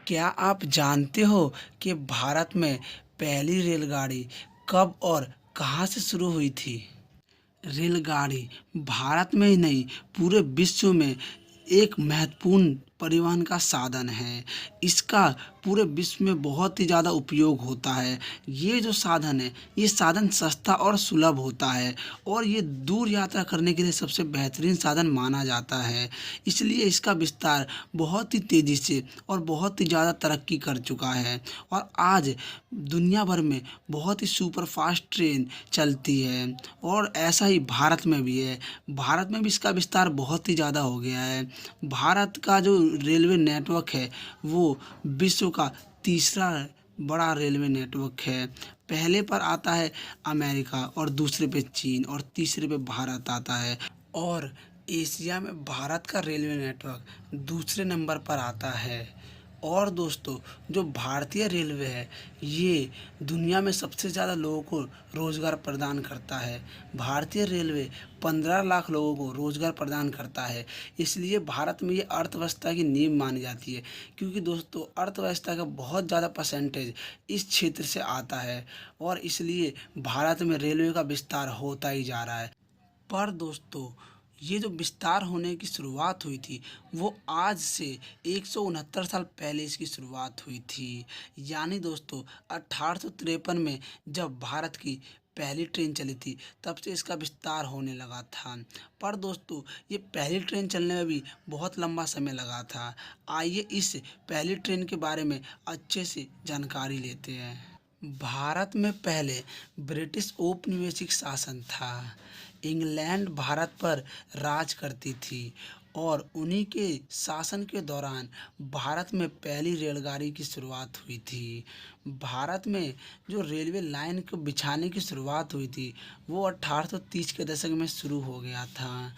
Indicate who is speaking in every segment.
Speaker 1: क्या आप जानते हो कि भारत में पहली रेलगाड़ी कब और कहाँ से शुरू हुई थी? रेलगाड़ी भारत में ही नहीं पूरे विश्व में एक महत्वपूर्ण परिवहन का साधन है। इसका पूरे विश्व में बहुत ही ज़्यादा उपयोग होता है। ये जो साधन है, ये साधन सस्ता और सुलभ होता है और ये दूर यात्रा करने के लिए सबसे बेहतरीन साधन माना जाता है। इसलिए इसका विस्तार बहुत ही तेज़ी से और बहुत ही ज़्यादा तरक्की कर चुका है और आज दुनिया भर में बहुत ही सुपरफास्ट ट्रेन चलती है और ऐसा ही भारत में भी है। भारत में भी इसका विस्तार बहुत ही ज़्यादा हो गया है। भारत का जो रेलवे नेटवर्क है वो विश्व का तीसरा बड़ा रेलवे नेटवर्क है। पहले पर आता है अमेरिका और दूसरे पे चीन और तीसरे पे भारत आता है और एशिया में भारत का रेलवे नेटवर्क दूसरे नंबर पर आता है। और दोस्तों, जो भारतीय रेलवे है ये दुनिया में सबसे ज़्यादा लोगों को रोज़गार प्रदान करता है। भारतीय रेलवे 15 लाख लोगों को रोज़गार प्रदान करता है। इसलिए भारत में ये अर्थव्यवस्था की नींव मानी जाती है, क्योंकि दोस्तों अर्थव्यवस्था का बहुत ज़्यादा परसेंटेज इस क्षेत्र से आता है और इसलिए भारत में रेलवे का विस्तार होता ही जा रहा है। पर दोस्तों, ये जो विस्तार होने की शुरुआत हुई थी वो आज से 169 साल पहले इसकी शुरुआत हुई थी। यानी दोस्तों 1853 में जब भारत की पहली ट्रेन चली थी तब से इसका विस्तार होने लगा था। पर दोस्तों, ये पहली ट्रेन चलने में भी बहुत लंबा समय लगा था। आइए इस पहली ट्रेन के बारे में अच्छे से जानकारी लेते हैं। भारत में पहले ब्रिटिश औपनिवेशिक शासन था। इंग्लैंड भारत पर राज करती थी और उन्हीं के शासन के दौरान भारत में पहली रेलगाड़ी की शुरुआत हुई थी। भारत में जो रेलवे लाइन को बिछाने की शुरुआत हुई थी वो 1830 के दशक में शुरू हो गया था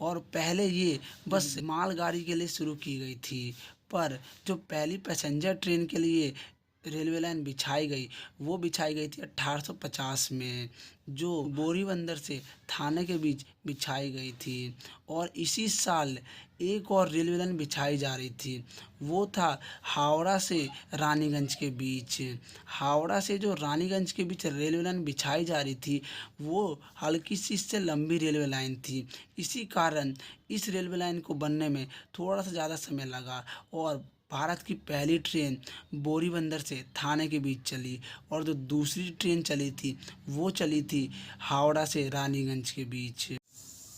Speaker 1: और पहले ये बस मालगाड़ी के लिए शुरू की गई थी। पर जो पहली पैसेंजर ट्रेन के लिए रेलवे लाइन बिछाई गई वो बिछाई गई थी 1850 में, जो बोरीबंदर से थाने के बीच बिछाई गई थी। और इसी साल एक और रेलवे लाइन बिछाई जा रही थी, वो था हावड़ा से रानीगंज के बीच। हावड़ा से जो रानीगंज के बीच रेलवे लाइन बिछाई जा रही थी वो हल्की सी इससे लंबी रेलवे लाइन थी। इसी कारण इस रेलवे लाइन को बनने में थोड़ा सा ज़्यादा समय लगा और भारत की पहली ट्रेन बोरीबंदर से थाने के बीच चली और जो दूसरी ट्रेन चली थी वो चली थी हावड़ा से रानीगंज के बीच।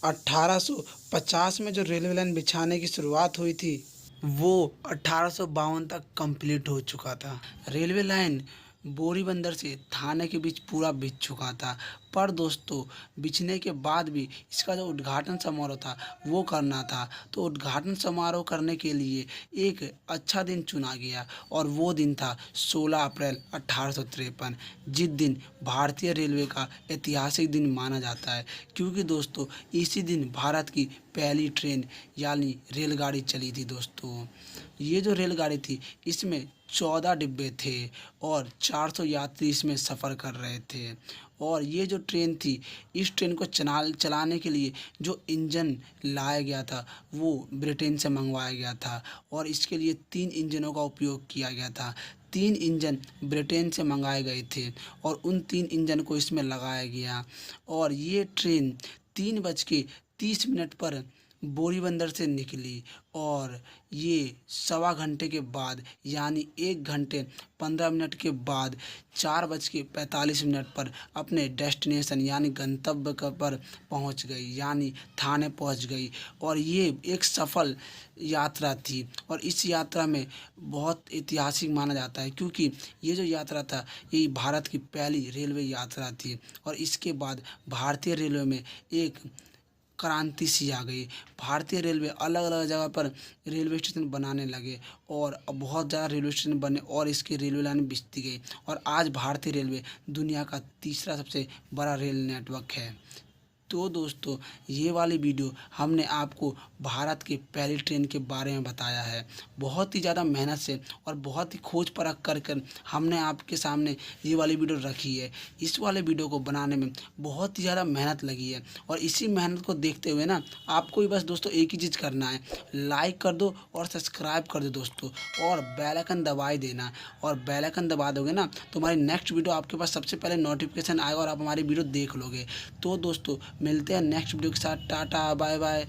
Speaker 1: 1850 में जो रेलवे लाइन बिछाने की शुरुआत हुई थी वो 1852 तक कंप्लीट हो चुका था। रेलवे लाइन बोरीबंदर से थाने के बीच पूरा बिछ चुका था। पर दोस्तों, बिछने के बाद भी इसका जो उद्घाटन समारोह था वो करना था, तो उद्घाटन समारोह करने के लिए एक अच्छा दिन चुना गया और वो दिन था 16 अप्रैल 1853, जिस दिन भारतीय रेलवे का ऐतिहासिक दिन माना जाता है, क्योंकि दोस्तों इसी दिन भारत की पहली ट्रेन यानी रेलगाड़ी चली थी। दोस्तों, ये जो रेलगाड़ी थी इसमें 14 डिब्बे थे और 400 यात्री इसमें सफ़र कर रहे थे। और ये जो ट्रेन थी, इस ट्रेन को चलाने के लिए जो इंजन लाया गया था वो ब्रिटेन से मंगवाया गया था और इसके लिए 3 इंजनों का उपयोग किया गया था। 3 इंजन ब्रिटेन से मंगाए गए थे और उन 3 इंजन को इसमें लगाया गया और ये ट्रेन 3:30 पर बोरीबंदर से निकली और ये सवा घंटे के बाद यानी 1 घंटे 15 मिनट के बाद 4:45 पर अपने डेस्टिनेशन यानी गंतव्य पर पहुंच गई, यानी थाने पहुंच गई। और ये एक सफल यात्रा थी और इस यात्रा में बहुत ऐतिहासिक माना जाता है, क्योंकि ये जो यात्रा था ये भारत की पहली रेलवे यात्रा थी और इसके बाद भारतीय रेलवे में एक क्रांति सी आ गई। भारतीय रेलवे अलग अलग जगह पर रेलवे स्टेशन बनाने लगे और अब बहुत ज़्यादा रेलवे स्टेशन बने और इसकी रेलवे लाइन बिछती गई और आज भारतीय रेलवे दुनिया का तीसरा सबसे बड़ा रेल नेटवर्क है। तो दोस्तों ये वाली वीडियो हमने आपको भारत की पहली ट्रेन के बारे में बताया है। बहुत ही ज़्यादा मेहनत से और बहुत ही खोज परख कर कर हमने आपके सामने ये वाली वीडियो रखी है। इस वाले वीडियो को बनाने में बहुत ही ज़्यादा मेहनत लगी है और इसी मेहनत को देखते हुए ना आपको भी बस दोस्तों एक ही चीज़ करना है, लाइक कर दो और सब्सक्राइब कर दो दोस्तों, और बेल आइकन दबाई देना। और बेल आइकन दबा दोगे ना तो हमारी नेक्स्ट वीडियो आपके पास सबसे पहले नोटिफिकेशन आएगा और आप हमारी वीडियो देख लोगे। तो दोस्तों मिलते हैं नेक्स्ट वीडियो के साथ। Tata bye bye.